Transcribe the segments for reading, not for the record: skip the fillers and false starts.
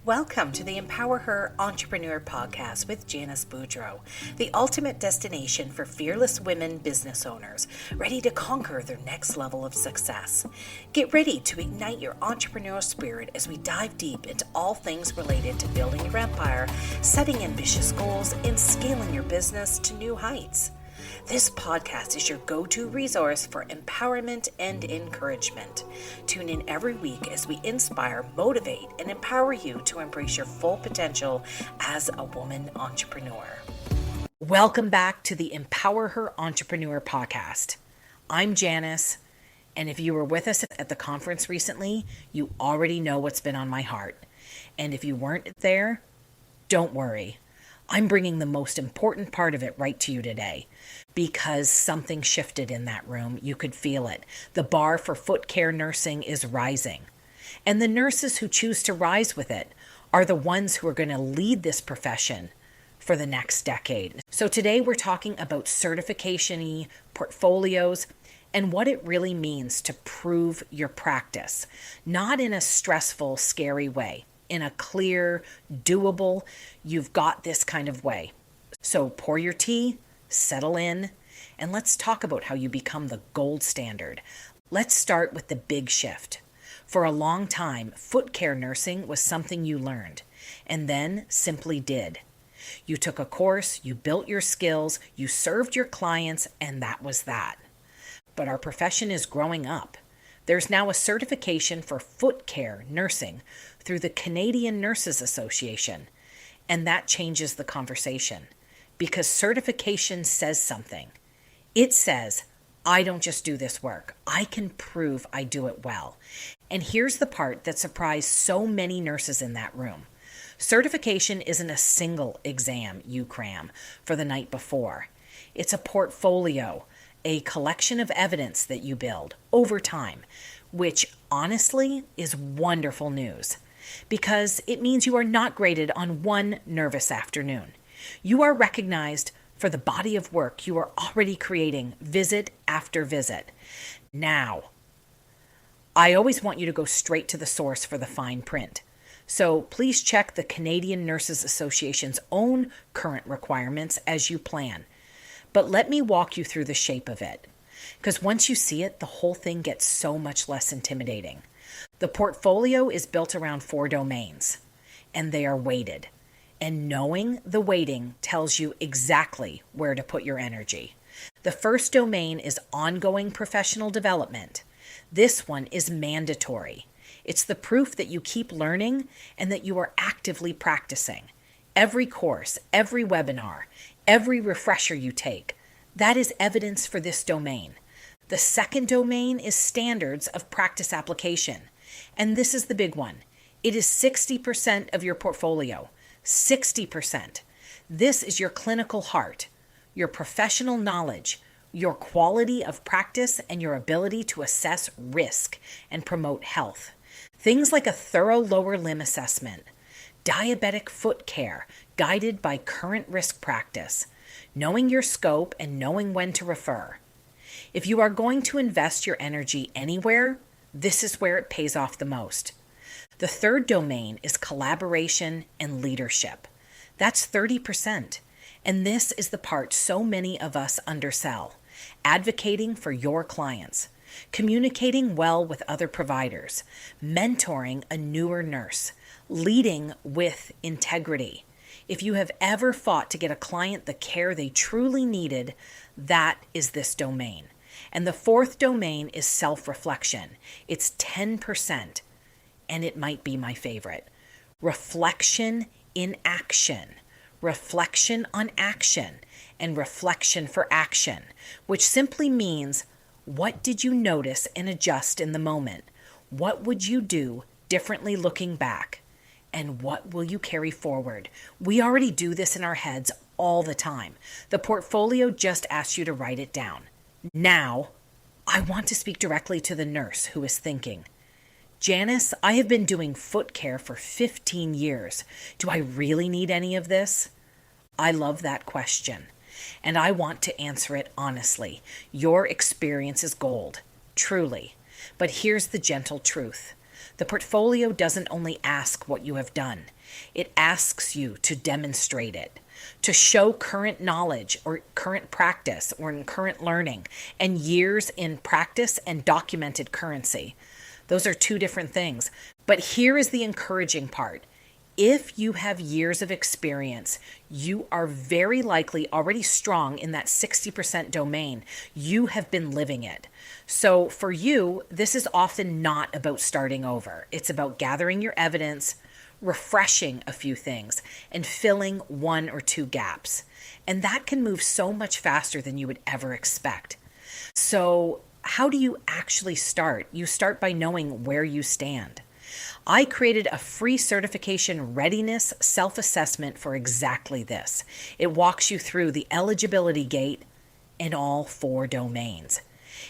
Welcome to the EmpowerHer Entrepreneur podcast with Janis Boudreau, the ultimate destination for fearless women business owners ready to conquer their next level of success. Get ready to ignite your entrepreneurial spirit as we dive deep into all things related to building your empire, setting ambitious goals, and scaling your business to new heights. This podcast is your go-to resource for empowerment and encouragement. Tune in every week as we inspire, motivate, and empower you to embrace your full potential as a woman entrepreneur. Welcome back to the EmpowerHer Entrepreneur podcast. I'm Janis, and if you were with us at the conference recently, you already know what's been on my heart. And if you weren't there, don't worry. I'm bringing the most important part of it right to you today because something shifted in that room. You could feel it. The bar for foot care nursing is rising. And the nurses who choose to rise with it are the ones who are going to lead this profession for the next decade. So today we're talking about certification-y portfolios and what it really means to prove your practice, not in a stressful, scary way. In a clear, doable, you've got this kind of way. So pour your tea, settle in, and let's talk about how you become the gold standard. Let's start with the big shift. For a long time, foot care nursing was something you learned, and then simply did. You took a course, you built your skills, you served your clients, and that was that. But our profession is growing up. There's now a certification for foot care nursing through the Canadian Nurses Association, and that changes the conversation because certification says something. It says, I don't just do this work. I can prove I do it well. And here's the part that surprised so many nurses in that room. Certification isn't a single exam you cram for the night before. It's a portfolio, a collection of evidence that you build over time, which honestly is wonderful news because it means you are not graded on one nervous afternoon. You are recognized for the body of work you are already creating visit after visit. Now, I always want you to go straight to the source for the fine print. So please check the Canadian Nurses Association's own current requirements as you plan. But let me walk you through the shape of it, because once you see it, the whole thing gets so much less intimidating. The portfolio is built around 4 domains, and they are weighted. And knowing the weighting tells you exactly where to put your energy. The first domain is ongoing professional development. This one is mandatory. It's the proof that you keep learning and that you are actively practicing. Every course, every webinar, every refresher you take, that is evidence for this domain. The second domain is standards of practice application. And this is the big one. It is 60% of your portfolio. 60%. This is your clinical heart, your professional knowledge, your quality of practice, and your ability to assess risk and promote health. Things like a thorough lower limb assessment, diabetic foot care, guided by current risk practice, knowing your scope and knowing when to refer. If you are going to invest your energy anywhere, this is where it pays off the most. The third domain is collaboration and leadership. That's 30%. And this is the part so many of us undersell. Advocating for your clients, communicating well with other providers, mentoring a newer nurse, leading with integrity. If you have ever fought to get a client the care they truly needed, that is this domain. And the fourth domain is self-reflection. It's 10%, and it might be my favorite. Reflection in action, reflection on action, and reflection for action, which simply means what did you notice and adjust in the moment? What would you do differently looking back? And what will you carry forward? We already do this in our heads all the time. The portfolio just asks you to write it down. Now, I want to speak directly to the nurse who is thinking, Janis, I have been doing foot care for 15 years. Do I really need any of this? I love that question, and I want to answer it honestly. Your experience is gold, truly. But here's the gentle truth. The portfolio doesn't only ask what you have done, it asks you to demonstrate it, to show current knowledge or current practice or in current learning and years in practice and documented currency. Those are two different things. But here is the encouraging part. If you have years of experience, you are very likely already strong in that 60% domain. You have been living it. So for you, this is often not about starting over. It's about gathering your evidence, refreshing a few things, and filling one or two gaps. And that can move so much faster than you would ever expect. So how do you actually start? You start by knowing where you stand. I created a free certification readiness self-assessment for exactly this. It walks you through the eligibility gate in all 4 domains.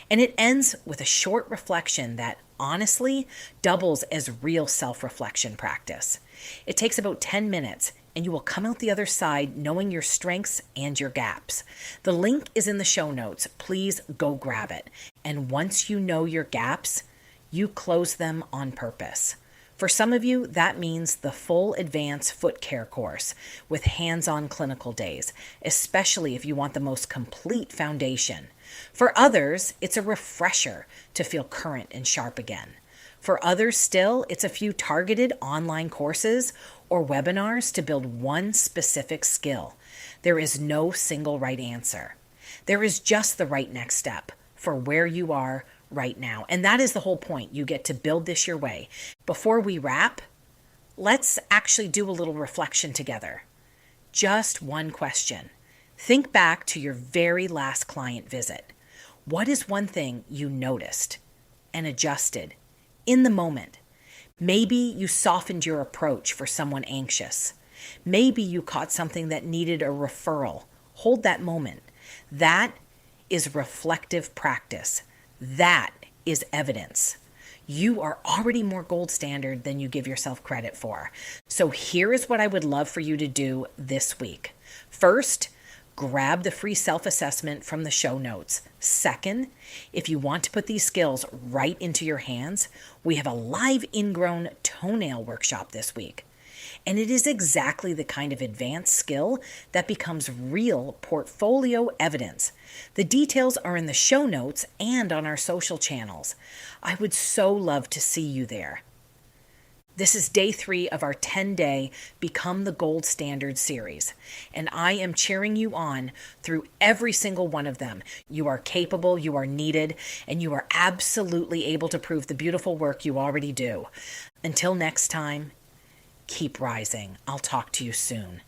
And it ends with a short reflection that honestly doubles as real self-reflection practice. It takes about 10 minutes and you will come out the other side knowing your strengths and your gaps. The link is in the show notes. Please go grab it. And once you know your gaps, you close them on purpose. For some of you, that means the full advanced foot care course with hands-on clinical days, especially if you want the most complete foundation. For others, it's a refresher to feel current and sharp again. For others still, it's a few targeted online courses or webinars to build one specific skill. There is no single right answer. There is just the right next step for where you are right now. And that is the whole point. You get to build this your way. Before we wrap, let's actually do a little reflection together. Just one question. Think back to your very last client visit. What is one thing you noticed and adjusted in the moment? Maybe you softened your approach for someone anxious. Maybe you caught something that needed a referral. Hold that moment. That is reflective practice. That is evidence. You are already more gold standard than you give yourself credit for. So here is what I would love for you to do this week. First, grab the free self-assessment from the show notes. Second, if you want to put these skills right into your hands, we have a live Ingrown Toenail workshop this week. And it is exactly the kind of advanced skill that becomes real portfolio evidence. The details are in the show notes and on our social channels. I would so love to see you there. This is day 3 of our 10-day Become the Gold Standard series, and I am cheering you on through every single one of them. You are capable, you are needed, and you are absolutely able to prove the beautiful work you already do. Until next time, keep rising. I'll talk to you soon.